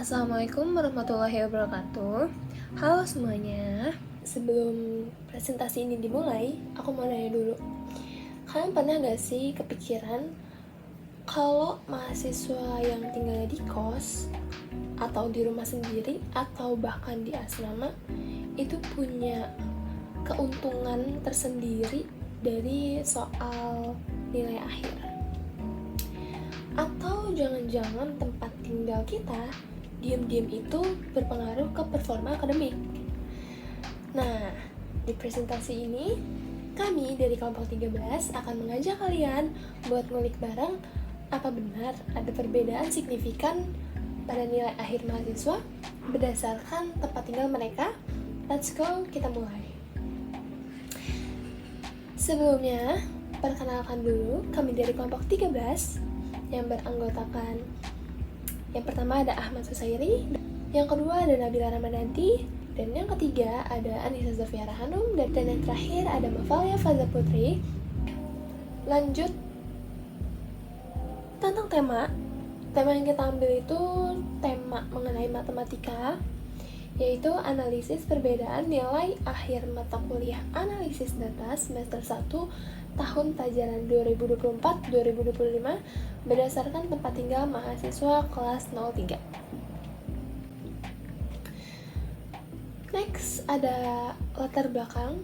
Assalamualaikum warahmatullahi wabarakatuh. Halo semuanya. Sebelum presentasi ini dimulai, aku mau nanya dulu. Kalian pernah gak sih kepikiran kalau mahasiswa yang tinggal di kos atau di rumah sendiri atau bahkan di asrama itu punya keuntungan tersendiri dari soal nilai akhir? Atau jangan-jangan tempat tinggal kita diam-diam itu berpengaruh ke performa akademik? Nah, di presentasi ini kami dari kelompok 13 akan mengajak kalian buat ngulik bareng apa benar ada perbedaan signifikan pada nilai akhir mahasiswa berdasarkan tempat tinggal mereka. Let's go, kita mulai. Sebelumnya, perkenalkan dulu kami dari kelompok 13 yang beranggotakan, yang pertama ada Ahmad Susairi, yang kedua ada Nabila Ramadanti, dan yang ketiga ada Anissa Zafiara Hanum, dan yang terakhir ada Mafalia Faza Putri. Lanjut tentang tema yang kita ambil itu tema mengenai matematika, yaitu analisis perbedaan nilai akhir mata kuliah analisis data semester 1 tahun pelajaran 2024-2025 berdasarkan tempat tinggal mahasiswa kelas 03. Next, ada latar belakang.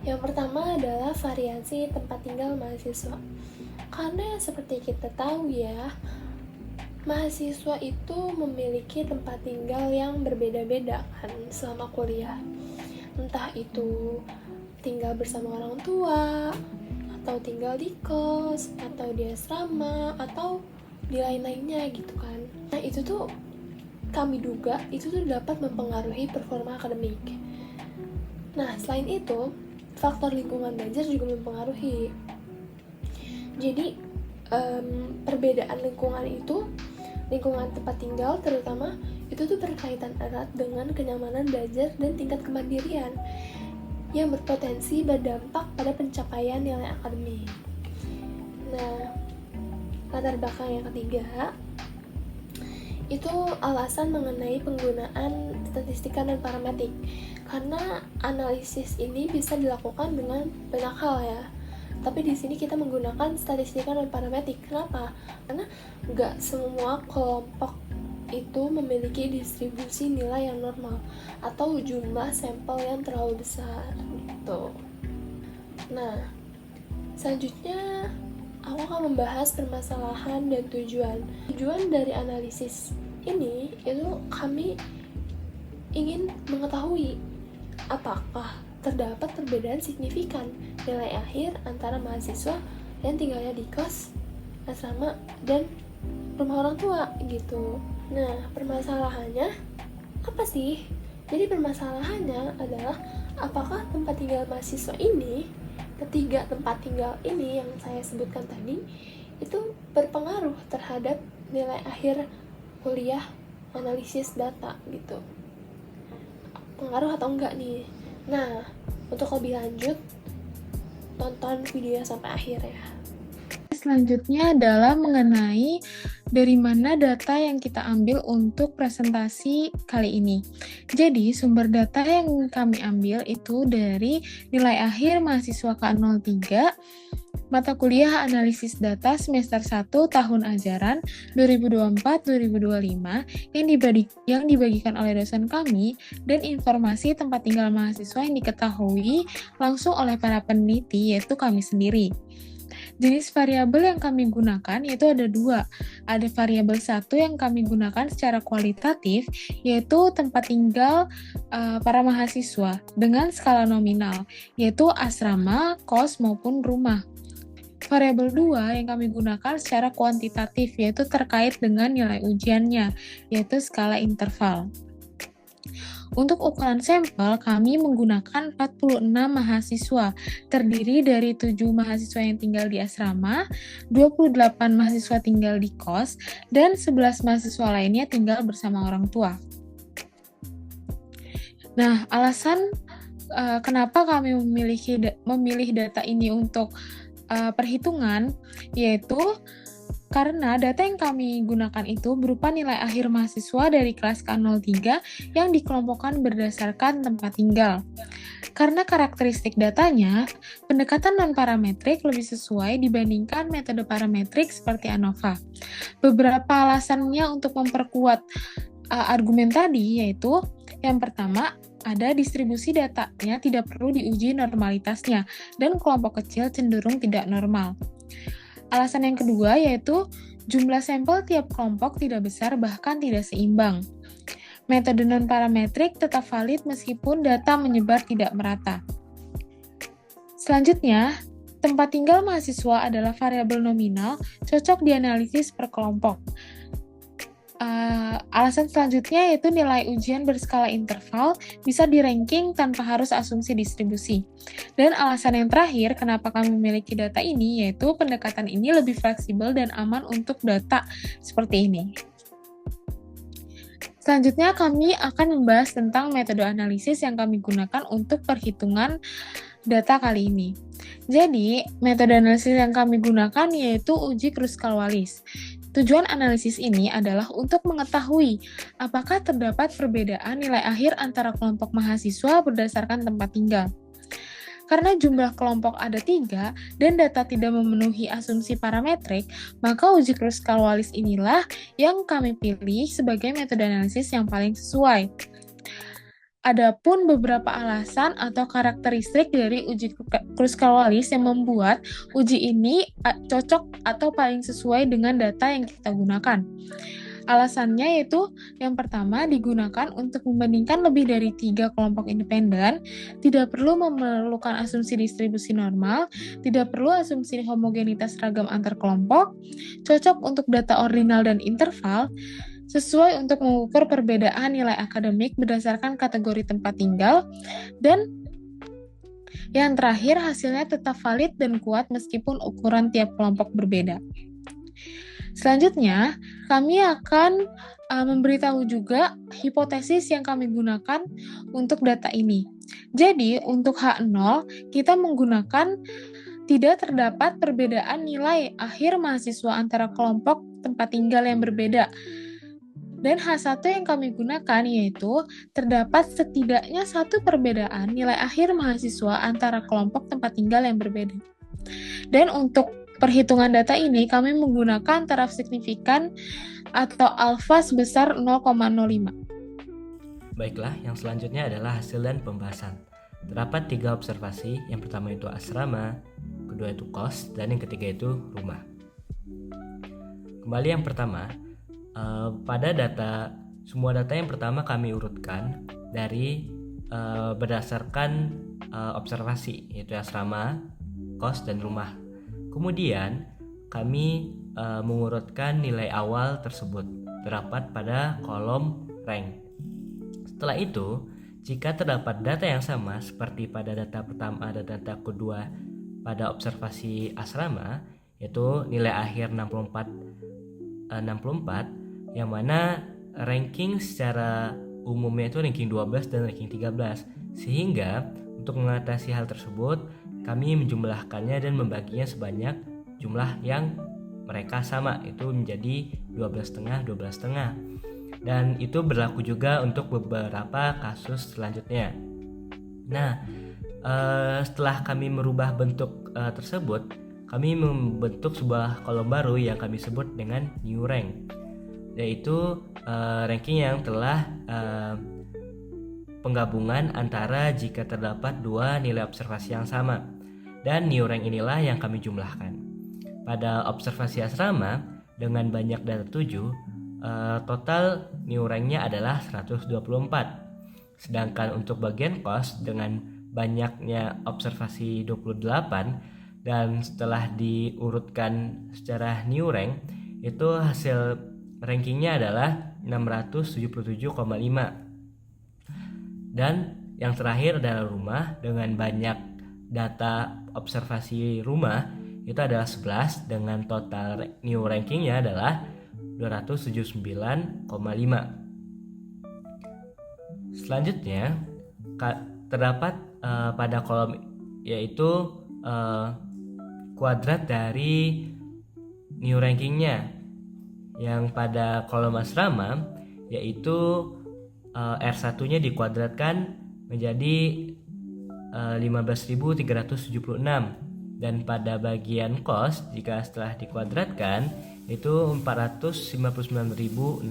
Yang pertama adalah variasi tempat tinggal mahasiswa. Karena seperti kita tahu ya, mahasiswa itu memiliki tempat tinggal yang berbeda-beda kan selama kuliah. Entah itu tinggal bersama orang tua, atau tinggal di kos, atau di asrama, atau di lain-lainnya gitu kan. Nah itu tuh kami duga itu tuh dapat mempengaruhi performa akademik. Nah selain itu, faktor lingkungan belajar juga mempengaruhi. Jadi perbedaan lingkungan tempat tinggal terutama itu tuh berkaitan erat dengan kenyamanan belajar dan tingkat kemandirian yang berpotensi berdampak pada pencapaian nilai akademik. Nah, latar belakang yang ketiga itu alasan mengenai penggunaan statistika dan parametrik. Karena analisis ini bisa dilakukan dengan banyak hal ya. Tapi di sini kita menggunakan statistika dan parametrik. Kenapa? Karena nggak semua kelompok itu memiliki distribusi nilai yang normal atau jumlah sampel yang terlalu besar gitu. Nah, selanjutnya aku akan membahas permasalahan dan tujuan. Tujuan dari analisis ini itu kami ingin mengetahui apakah terdapat perbedaan signifikan nilai akhir antara mahasiswa yang tinggalnya di kos, asrama, dan rumah orang tua gitu. Nah, permasalahannya apa sih? Jadi permasalahannya adalah apakah tempat tinggal mahasiswa ini, ketiga tempat tinggal ini yang saya sebutkan tadi, itu berpengaruh terhadap nilai akhir kuliah analisis data gitu. Pengaruh atau enggak nih? Nah, untuk lebih lanjut, tonton videonya sampai akhir ya. Selanjutnya adalah mengenai dari mana data yang kita ambil untuk presentasi kali ini. Jadi, sumber data yang kami ambil itu dari nilai akhir mahasiswa K03 mata kuliah analisis data semester 1 tahun ajaran 2024-2025 yang dibagikan oleh dosen kami dan informasi tempat tinggal mahasiswa yang diketahui langsung oleh para peneliti yaitu kami sendiri. Jenis variabel yang kami gunakan yaitu ada dua. Ada variabel satu yang kami gunakan secara kualitatif, yaitu tempat tinggal para mahasiswa dengan skala nominal, yaitu asrama, kos, maupun rumah. Variabel 2 yang kami gunakan secara kuantitatif, yaitu terkait dengan nilai ujiannya, yaitu skala interval. Untuk ukuran sampel, kami menggunakan 46 mahasiswa, terdiri dari 7 mahasiswa yang tinggal di asrama, 28 mahasiswa tinggal di kos, dan 11 mahasiswa lainnya tinggal bersama orang tua. Nah, alasan kenapa kami memilih data ini untuk perhitungan, yaitu Karena data yang kami gunakan itu berupa nilai akhir mahasiswa dari kelas K03 yang dikelompokkan berdasarkan tempat tinggal. Karena karakteristik datanya, pendekatan non-parametrik lebih sesuai dibandingkan metode parametrik seperti ANOVA. Beberapa alasannya untuk memperkuat argumen tadi yaitu, yang pertama, ada distribusi datanya tidak perlu diuji normalitasnya, dan kelompok kecil cenderung tidak normal. Alasan yang kedua yaitu jumlah sampel tiap kelompok tidak besar bahkan tidak seimbang. Metode non-parametrik tetap valid meskipun data menyebar tidak merata. Selanjutnya, tempat tinggal mahasiswa adalah variabel nominal, cocok dianalisis per kelompok. Alasan selanjutnya yaitu nilai ujian berskala interval bisa di-ranking tanpa harus asumsi distribusi. Dan alasan yang terakhir kenapa kami memiliki data ini yaitu pendekatan ini lebih fleksibel dan aman untuk data seperti ini. Selanjutnya kami akan membahas tentang metode analisis yang kami gunakan untuk perhitungan data kali ini. Jadi, metode analisis yang kami gunakan yaitu uji Kruskal-Wallis. Tujuan analisis ini adalah untuk mengetahui apakah terdapat perbedaan nilai akhir antara kelompok mahasiswa berdasarkan tempat tinggal. Karena jumlah kelompok ada 3 dan data tidak memenuhi asumsi parametrik, maka uji Kruskal-Wallis inilah yang kami pilih sebagai metode analisis yang paling sesuai. Adapun beberapa alasan atau karakteristik dari uji Kruskal-Wallis yang membuat uji ini cocok atau paling sesuai dengan data yang kita gunakan. Alasannya yaitu yang pertama digunakan untuk membandingkan lebih dari 3 kelompok independen, tidak perlu memerlukan asumsi distribusi normal, tidak perlu asumsi homogenitas ragam antar kelompok, cocok untuk data ordinal dan interval, sesuai untuk mengukur perbedaan nilai akademik berdasarkan kategori tempat tinggal, dan yang terakhir hasilnya tetap valid dan kuat meskipun ukuran tiap kelompok berbeda. Selanjutnya, kami akan memberitahu juga hipotesis yang kami gunakan untuk data ini. Jadi, untuk H0, kita menggunakan tidak terdapat perbedaan nilai akhir mahasiswa antara kelompok tempat tinggal yang berbeda. Dan H1 yang kami gunakan yaitu terdapat setidaknya satu perbedaan nilai akhir mahasiswa antara kelompok tempat tinggal yang berbeda. Dan untuk perhitungan data ini kami menggunakan taraf signifikan atau alfa sebesar 0,05. Baiklah, yang selanjutnya adalah hasil dan pembahasan. Terdapat 3 observasi, yang pertama itu asrama, kedua itu kos, dan yang ketiga itu rumah. Kembali yang pertama, pada semua data yang pertama kami urutkan dari berdasarkan observasi, yaitu asrama, kos, dan rumah. Kemudian kami mengurutkan nilai awal tersebut terdapat pada kolom rank. Setelah itu, jika terdapat data yang sama seperti pada data pertama dan data kedua pada observasi asrama, yaitu nilai akhir 64, yang mana ranking secara umumnya itu ranking 12 dan ranking 13. Sehingga untuk mengatasi hal tersebut, kami menjumlahkannya dan membaginya sebanyak jumlah yang mereka sama, itu menjadi 12,5. Dan itu berlaku juga untuk beberapa kasus selanjutnya. Nah, setelah kami merubah bentuk tersebut, kami membentuk sebuah kolom baru yang kami sebut dengan new rank, yaitu ranking yang telah penggabungan antara jika terdapat 2 nilai observasi yang sama. Dan new rank inilah yang kami jumlahkan. Pada observasi asrama dengan banyak data 7, total new ranknya adalah 124. Sedangkan untuk bagian kos dengan banyaknya observasi 28, dan setelah diurutkan secara new rank, itu hasil rankingnya adalah 677,5. Dan yang terakhir adalah rumah dengan banyak data observasi rumah, itu adalah 11 dengan total new rankingnya adalah 279,5. Selanjutnya terdapat pada kolom yaitu kuadrat dari new rankingnya. Yang pada kolom asrama yaitu R1-nya dikuadratkan menjadi 15.376, dan pada bagian kos jika setelah dikuadratkan itu 459.006,25,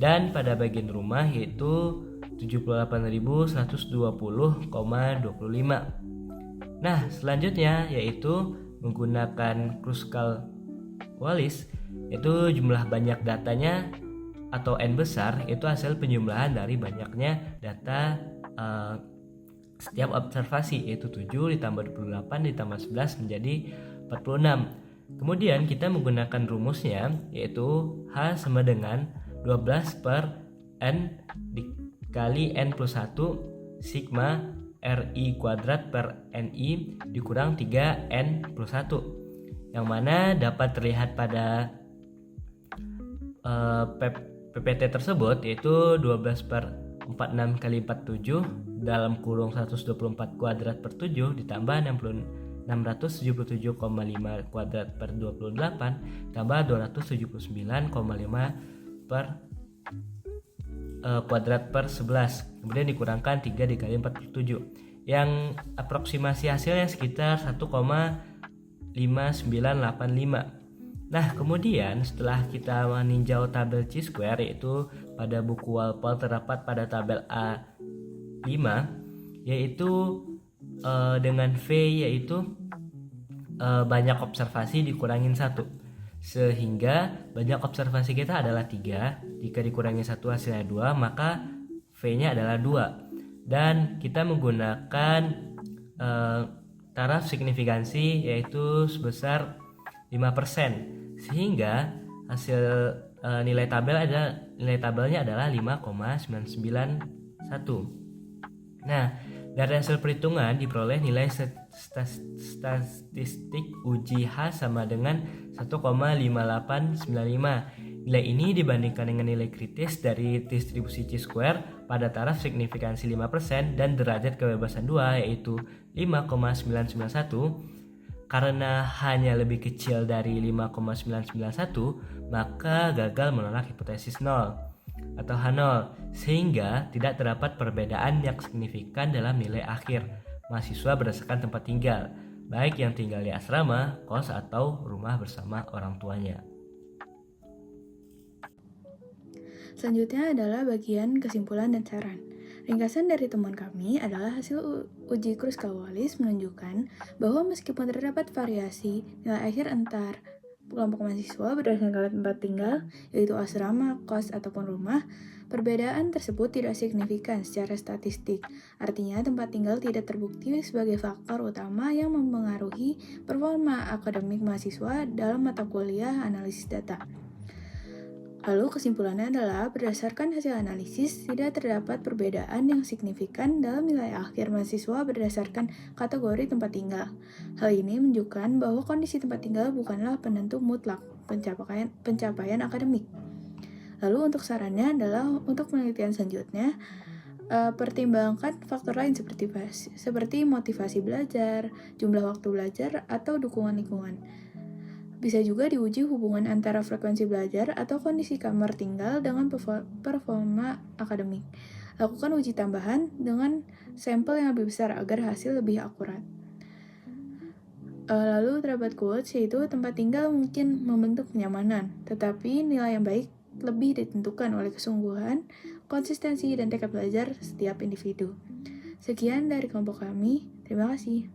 dan pada bagian rumah yaitu 78.120,25. Nah, selanjutnya yaitu menggunakan Kruskal-Wallis, itu jumlah banyak datanya atau N besar itu hasil penjumlahan dari banyaknya data setiap observasi, yaitu 7 ditambah 28 ditambah 11 menjadi 46. Kemudian kita menggunakan rumusnya yaitu H sama dengan 12 per N dikali N plus 1 sigma RI kuadrat per NI dikurang 3N plus 1, yang mana dapat terlihat pada PPT tersebut yaitu 12 per 46 kali 47 dalam kurung 124 kuadrat per 7 ditambah 677,5 kuadrat per 28 tambah 279,5 per kuadrat per 11, kemudian dikurangkan 3 dikali 47, yang aproksimasi hasilnya sekitar 1,5985. Nah, kemudian setelah kita meninjau tabel chi-square, yaitu pada buku Walpole terdapat pada tabel A5, yaitu dengan V yaitu banyak observasi dikurangin 1, sehingga banyak observasi kita adalah 3. Jika dikurangi 1 hasilnya 2, maka V-nya adalah 2. Dan kita menggunakan taraf signifikansi yaitu sebesar 5%, sehingga hasil nilai tabelnya adalah 5,991. Nah, dari hasil perhitungan diperoleh nilai statistik uji H sama dengan 1,5895. Nilai ini dibandingkan dengan nilai kritis dari distribusi chi-square pada taraf signifikansi 5% dan derajat kebebasan 2 yaitu 5,991. Karena hanya lebih kecil dari 5,991, maka gagal menolak hipotesis 0 atau H0, sehingga tidak terdapat perbedaan yang signifikan dalam nilai akhir mahasiswa berdasarkan tempat tinggal, baik yang tinggal di asrama, kos, atau rumah bersama orang tuanya. Selanjutnya adalah bagian kesimpulan dan saran. Ringkasan dari temuan kami adalah hasil uji Kruskal-Wallis menunjukkan bahwa meskipun terdapat variasi nilai akhir antar kelompok mahasiswa berdasarkan tempat tinggal, yaitu asrama, kos, ataupun rumah, perbedaan tersebut tidak signifikan secara statistik. Artinya, tempat tinggal tidak terbukti sebagai faktor utama yang mempengaruhi performa akademik mahasiswa dalam mata kuliah analisis data. Lalu kesimpulannya adalah berdasarkan hasil analisis tidak terdapat perbedaan yang signifikan dalam nilai akhir mahasiswa berdasarkan kategori tempat tinggal. Hal ini menunjukkan bahwa kondisi tempat tinggal bukanlah penentu mutlak pencapaian akademik. Lalu untuk sarannya adalah untuk penelitian selanjutnya pertimbangkan faktor lain seperti motivasi belajar, jumlah waktu belajar, atau dukungan lingkungan. Bisa juga diuji hubungan antara frekuensi belajar atau kondisi kamar tinggal dengan performa akademik. Lakukan uji tambahan dengan sampel yang lebih besar agar hasil lebih akurat. Lalu terdapat quotes, yaitu tempat tinggal mungkin membentuk kenyamanan, tetapi nilai yang baik lebih ditentukan oleh kesungguhan, konsistensi, dan tekad belajar setiap individu. Sekian dari kelompok kami, terima kasih.